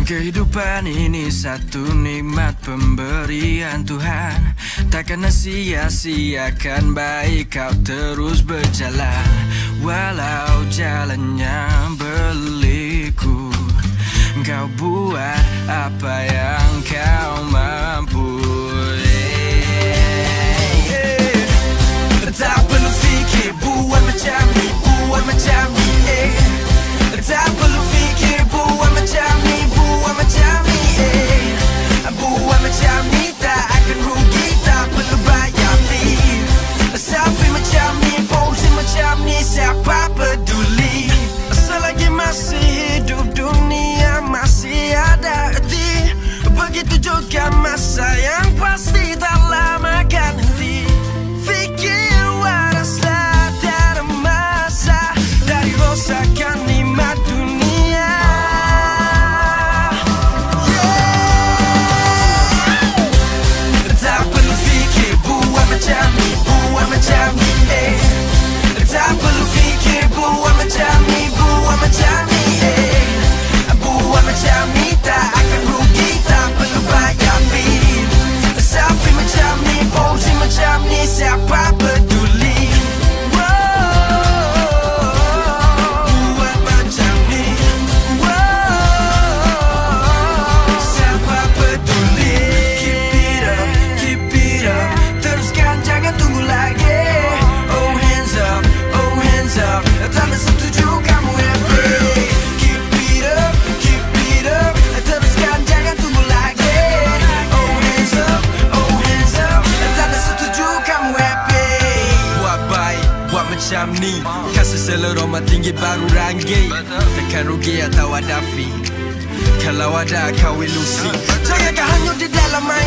Kehidupan ini satu nikmat pemberian Tuhan. Takkan sia-siakan baik kau terus berjalan. Walau jalannya berliku, kau buat apa yang kau mampu. Tak perlu fikir buat macam ni, buat macam ni. Tak perlu fikir buat macam ni, buat macam ni. Buat macam ni tak akan rugi, tak perlu bayar fee. Selfie macam ni, posing macam ni, siapa peduli? Selagi masih hidup dunia masih ada erti. Begitu juga masa yang pasti tak lama akan henti. Fikir waraslah tiada masa dari rosakan nikmat dunia. Tak perlu fikir buat macam ni, buat macam ni. Tak perlu fikir buat macam ni, buat macam ni. Buat macam ni tak akan rugi, tak perlu bayar fee. Selfie macam ni, posing macam ni, siapa peduli? Buat macam ni, siapa peduli? Keep it up, teruskan jangan tunggu lagi. Oh hands up, tak setuju kamu happy. Keep it up, teruskan jangan tunggu lagi. Oh hands up, tak setuju kamu happy. Buat baik, buat macam ni. Kasih seleroma tinggi baru ranggi. Takkan rugi atau ada fee. Kalau ada kau ilusi, jangan kau hanyut di dalam air.